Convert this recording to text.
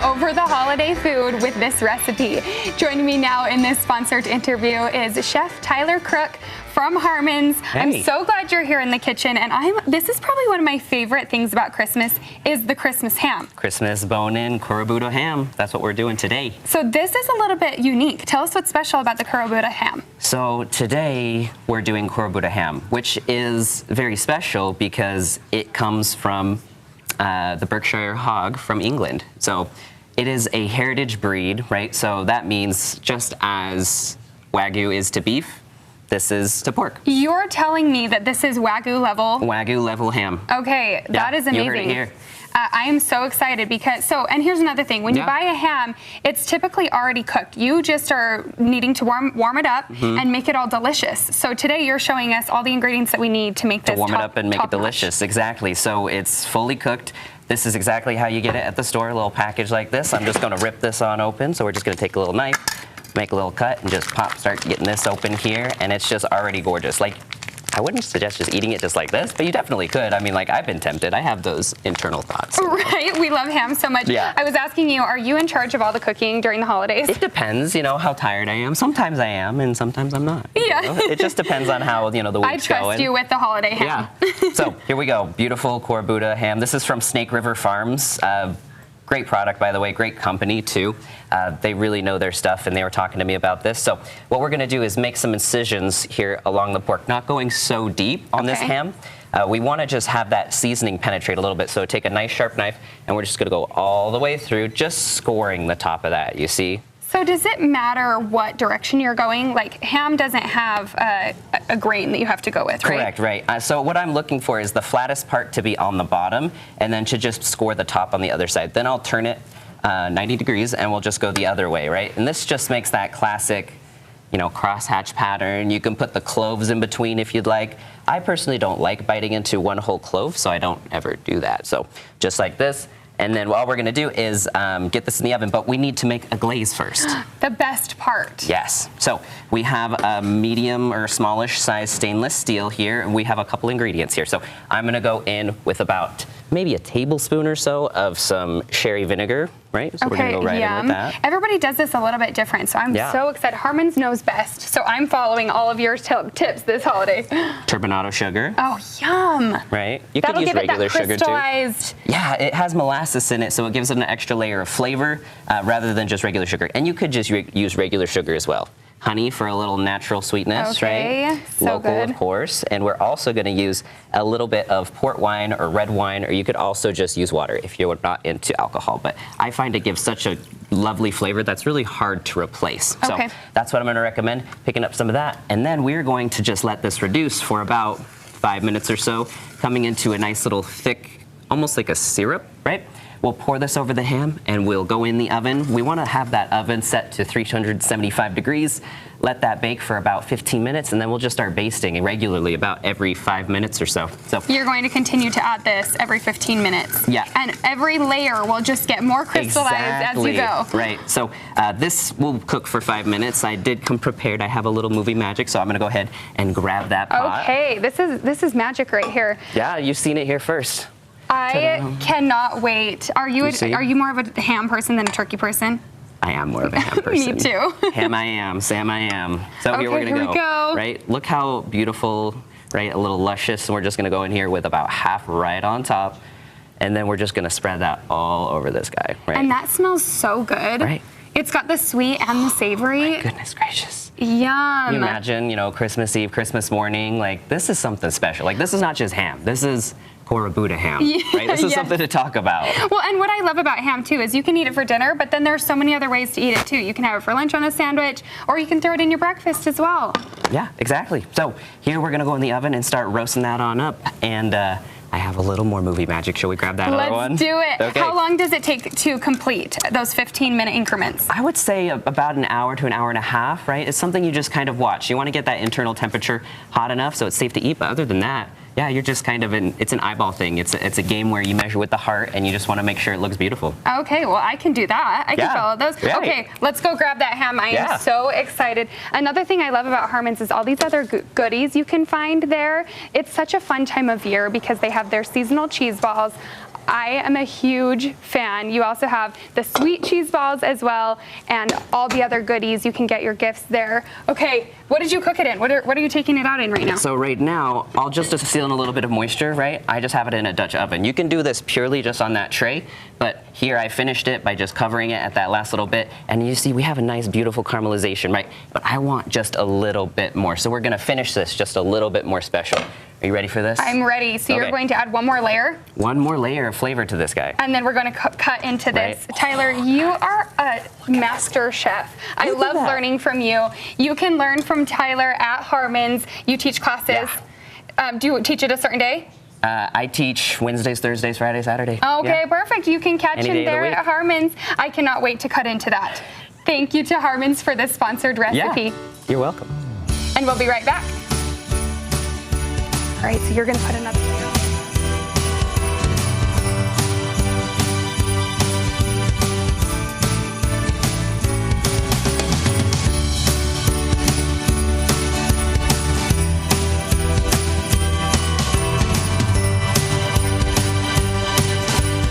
over the holiday food with this recipe. Joining me now in this sponsored interview is Chef Tyler Crook from Harmons. Hey. I'm so glad you're here in the kitchen, and this is probably one of my favorite things about Christmas is the Christmas ham. Christmas bone-in Kurobuta ham. That's what we're doing today. So this is a little bit unique. Tell us what's special about the Kurobuta ham. So today we're doing Kurobuta ham, which is very special because it comes from the Berkshire hog from England. So it is a heritage breed, right? So that means just as Wagyu is to beef, this is to pork. You're telling me that this is Wagyu level? Wagyu level ham. Okay, that is amazing. You heard it here. I am so excited because, and here's another thing. When you buy a ham, it's typically already cooked. You just are needing to warm it up and make it all delicious. So today you're showing us all the ingredients that we need to make this to warm it up and make it delicious. Exactly. So it's fully cooked. This is exactly how you get it at the store, a little package like this. I'm just going to rip this on open. So we're just going to take a little knife, make a little cut, and just start getting this open here. And it's just already gorgeous. Like, I wouldn't suggest just eating it just like this, but you definitely could. I mean, like, I've been tempted. I have those internal thoughts. Right, we love ham so much. Yeah. I was asking you, are you in charge of all the cooking during the holidays? It depends, you know, how tired I am. Sometimes I am, and sometimes I'm not. Yeah. You know? It just depends on how, you know, the week's going. I trust you with the holiday ham. Yeah. So here we go. Beautiful Kurobuta ham. This is from Snake River Farms. Great product, by the way, great company too. They really know their stuff, and they were talking to me about this. So what we're gonna do is make some incisions here along the pork, not going so deep on this ham. We wanna just have that seasoning penetrate a little bit. So take a nice sharp knife, and we're just gonna go all the way through, just scoring the top of that, you see? So does it matter what direction you're going? Like, ham doesn't have a grain that you have to go with, right? Correct, right. So what I'm looking for is the flattest part to be on the bottom, and then to just score the top on the other side. Then I'll turn it 90 degrees, and we'll just go the other way, right? And this just makes that classic, you know, crosshatch pattern. You can put the cloves in between if you'd like. I personally don't like biting into one whole clove, so I don't ever do that. So just like this. And then all we're gonna do is get this in the oven, but we need to make a glaze first. The best part. Yes. So we have a medium or smallish size stainless steel here, and we have a couple ingredients here. So I'm gonna go in with about maybe a tablespoon or so of some sherry vinegar, right? So we're gonna go right in with that. Everybody does this a little bit different, so I'm so excited. Harmons knows best, so I'm following all of your tips this holiday. Turbinado sugar. Oh, yum. Right? You That'll could use give regular it that sugar too. crystallized. Yeah, it has molasses in it, so it gives it an extra layer of flavor rather than just regular sugar. And you could just use regular sugar as well. Honey for a little natural sweetness, right? So local, good. of course. And we're also going to use a little bit of port wine or red wine, or you could also just use water if you're not into alcohol. But I find it gives such a lovely flavor that's really hard to replace. So that's what I'm going to recommend, picking up some of that. And then we're going to just let this reduce for about 5 minutes or so, coming into a nice little thick, almost like a syrup, right? We'll pour this over the ham, and we'll go in the oven. We want to have that oven set to 375 degrees. Let that bake for about 15 minutes, and then we'll just start basting regularly about every 5 minutes or so. So you're going to continue to add this every 15 minutes. Yeah. And every layer will just get more crystallized as you go. Right. So this will cook for 5 minutes. I did come prepared. I have a little movie magic, so I'm going to go ahead and grab that pot. Okay. This is magic right here. Yeah, you've seen it here first. I cannot wait. Are you more of a ham person than a turkey person? I am more of a ham person. Me too. Ham I am, Sam I am. So here we're gonna go. Right? Look how beautiful, right? A little luscious. And we're just gonna go in here with about half right on top. And then we're just gonna spread that all over this guy, right? And that smells so good. Right? It's got the sweet and the savory. My goodness gracious. Yum. Can you imagine, you know, Christmas Eve, Christmas morning, like this is something special. Like this is not just ham. This is Kurobuta ham, right? This is something to talk about. Well, and what I love about ham too is you can eat it for dinner, but then there's so many other ways to eat it too. You can have it for lunch on a sandwich, or you can throw it in your breakfast as well. Yeah, exactly. So here we're gonna go in the oven and start roasting that on up. And I have a little more movie magic. Shall we grab that other one? Let's do it. Okay. How long does it take to complete those 15-minute increments? I would say about an hour to an hour and a half, right? It's something you just kind of watch. You want to get that internal temperature hot enough so it's safe to eat, but other than that, yeah, you're just kind of it's an eyeball thing. It's a game where you measure with the heart and you just want to make sure it looks beautiful. Okay, well, I can do that. I can follow those. Right. Okay, let's go grab that ham. I am so excited. Another thing I love about Harmons is all these other goodies you can find there. It's such a fun time of year because they have their seasonal cheese balls. I am a huge fan. You also have the sweet cheese balls as well, and all the other goodies. You can get your gifts there. Okay, what did you cook it in? What are you taking it out in right now? So right now, I'll just seal in a little bit of moisture, right? I just have it in a Dutch oven. You can do this purely just on that tray, but here I finished it by just covering it at that last little bit. And you see we have a nice, beautiful caramelization, right? But I want just a little bit more. So we're gonna finish this just a little bit more special. Are you ready for this? I'm ready. So you're going to add one more layer? One more layer of flavor to this guy. And then we're going to cut into this. Right. Tyler, you are a master chef. I love learning from you. You can learn from Tyler at Harmons. You teach classes. Yeah. Do you teach it a certain day? I teach Wednesdays, Thursdays, Fridays, Saturday. Okay, perfect. You can catch him there at Harmons. I cannot wait to cut into that. Thank you to Harmons for this sponsored recipe. Yeah, you're welcome. And we'll be right back. All right, so you're going to put another